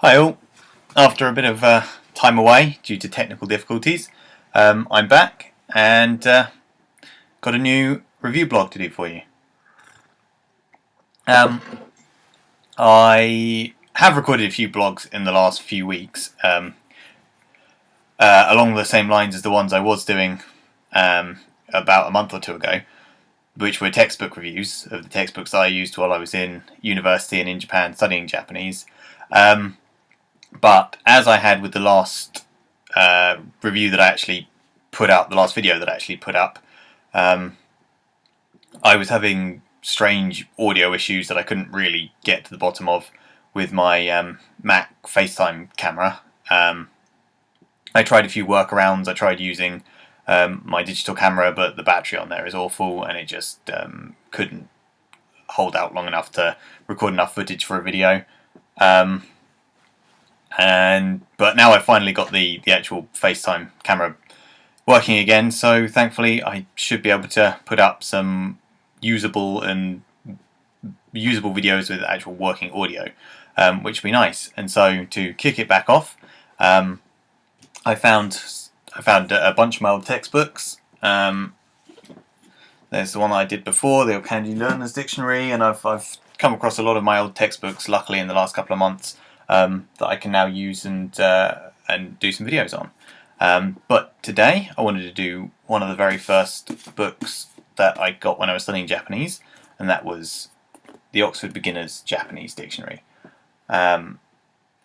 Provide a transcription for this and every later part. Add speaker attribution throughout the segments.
Speaker 1: Hi all. After a bit of time away due to technical difficulties, I'm back and got a new review blog to do for you. I have recorded a few blogs in the last few weeks along the same lines as the ones I was doing about a month or two ago, which were textbook reviews of the textbooks that I used while I was in university and in Japan studying Japanese. But as I had with the last review that I actually put up, the last video that I actually put up, I was having strange audio issues that I couldn't really get to the bottom of with my Mac FaceTime camera. I tried a few workarounds. I tried using my digital camera, but the battery on there is awful, and it just couldn't hold out long enough to record enough footage for a video. But now I've finally got the actual FaceTime camera working again, so thankfully I should be able to put up some usable videos with actual working audio, which would be nice. And so to kick it back off, I found a bunch of my old textbooks. There's the one that I did before, the Kanji Learner's Dictionary, and I've come across a lot of my old textbooks, luckily, in the last couple of months, that I can now use and do some videos on. But today I wanted to do one of the very first books that I got when I was studying Japanese, and that was the Oxford Beginner's Japanese Dictionary. I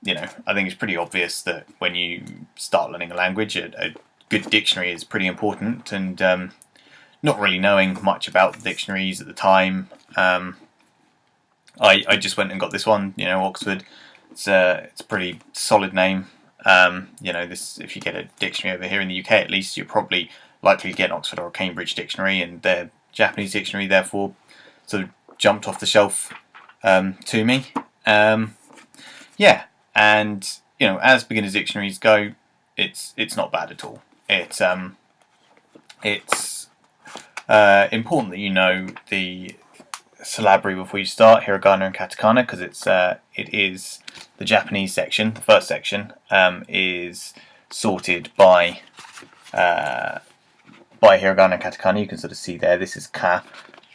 Speaker 1: think it's pretty obvious that when you start learning a language, a good dictionary is pretty important, and not really knowing much about dictionaries at the time, I just went and got this one, Oxford. It's a pretty solid name. If you get a dictionary over here in the UK, at least, you're probably likely to get an Oxford or a Cambridge dictionary, and their Japanese dictionary therefore sort of jumped off the shelf to me. And as beginners' dictionaries go, it's not bad at all. It's important that you know the syllabary before you start, hiragana and katakana, because it is the Japanese section. The first section is sorted by hiragana and katakana. You can sort of see there. This is ka,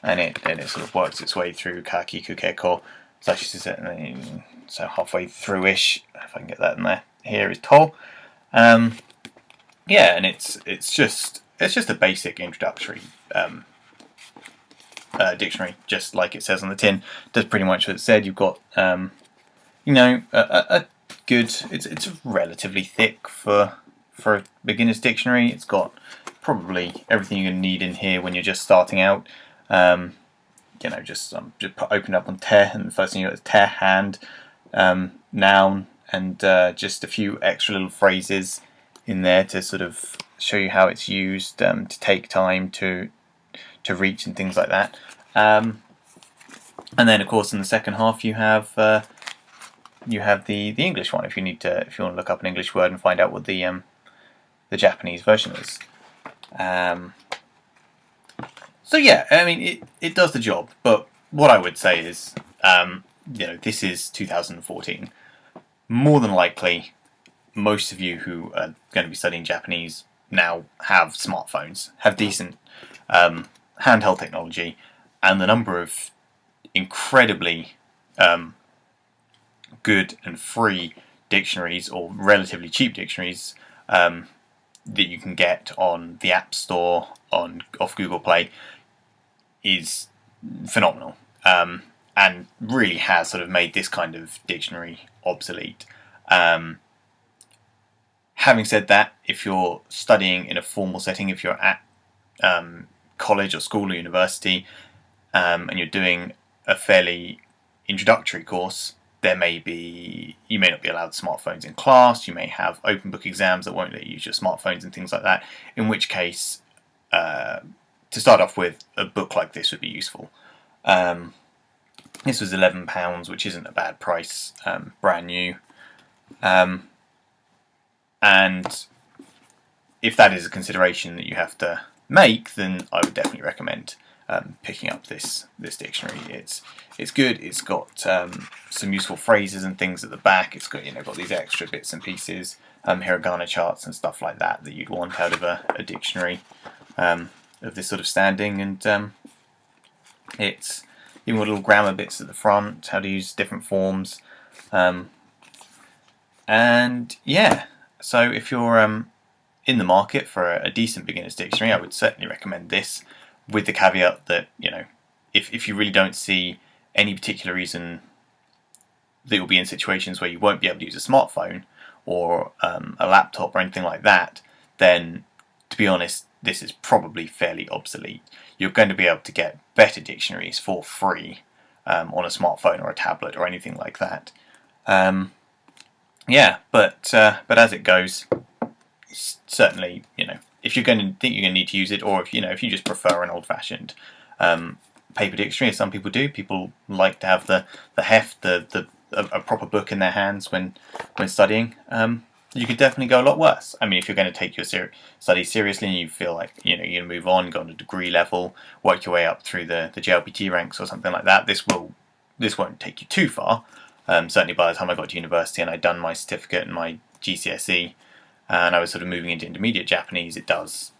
Speaker 1: and it sort of works its way through ka, kiku, keiko, sashi, so halfway through-ish. If I can get that in there. Here is to. And it's just a basic introductory dictionary, just like it says on the tin. Does pretty much what it said. You've got a good. It's relatively thick for a beginner's dictionary. It's got probably everything you're going to need in here when you're just starting out. Just open up on te, and the first thing you got is te, hand, noun, and just a few extra little phrases in there to sort of show you how it's used, to take time to reach and things like that. And then, of course, in the second half, you have the English one. If you want to look up an English word and find out what the Japanese version is. It does the job. But what I would say is, this is 2014. More than likely, most of you who are going to be studying Japanese now have smartphones, have decent handheld technology, and the number of incredibly good and free dictionaries, or relatively cheap dictionaries, that you can get on the App Store off Google Play is phenomenal, and really has sort of made this kind of dictionary obsolete. Having said that, if you're studying in a formal setting, if you're at college or school or university, and you're doing a fairly introductory course, you may not be allowed smartphones in class. You may have open book exams that won't let you use your smartphones and things like that. In which case, to start off with, a book like this would be useful. This was £11, which isn't a bad price, brand new. And if that is a consideration that you have to make, then I would definitely recommend picking up this dictionary. It's good. It's got some useful phrases and things at the back. It's got got these extra bits and pieces, hiragana charts and stuff like that you'd want out of a dictionary of this sort of standing, and it's even got little grammar bits at the front, how to use different forms, and yeah. So if you're in the market for a decent beginner's dictionary, I would certainly recommend this, with the caveat that if you really don't see any particular reason that you'll be in situations where you won't be able to use a smartphone or a laptop or anything like that, then to be honest, this is probably fairly obsolete. You're going to be able to get better dictionaries for free on a smartphone or a tablet or anything like that. Yeah, but as it goes, certainly, if you're going to think you're going to need to use it, or if you just prefer an old-fashioned paper dictionary, as some people do, people like to have the heft, a proper book in their hands when studying. You could definitely go a lot worse. I mean, if you're going to take your studies seriously and you feel like you're going to move on, go on a degree level, work your way up through the JLPT ranks or something like that, this won't take you too far. Certainly by the time I got to university and I'd done my certificate and my GCSE, and I was sort of moving into intermediate Japanese, it does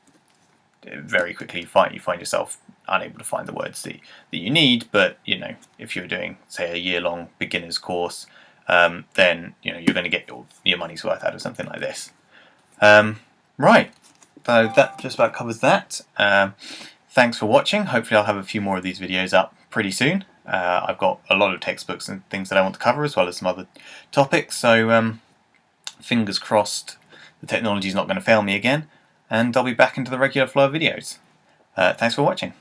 Speaker 1: very quickly you find yourself unable to find the words that you need. But if you're doing, say, a year-long beginner's course, then you're going to get your money's worth out of something like this. Right, so that just about covers that. Thanks for watching. Hopefully I'll have a few more of these videos up pretty soon. I've got a lot of textbooks and things that I want to cover, as well as some other topics, so fingers crossed the technology is not going to fail me again, and I'll be back into the regular flow of videos. Thanks for watching.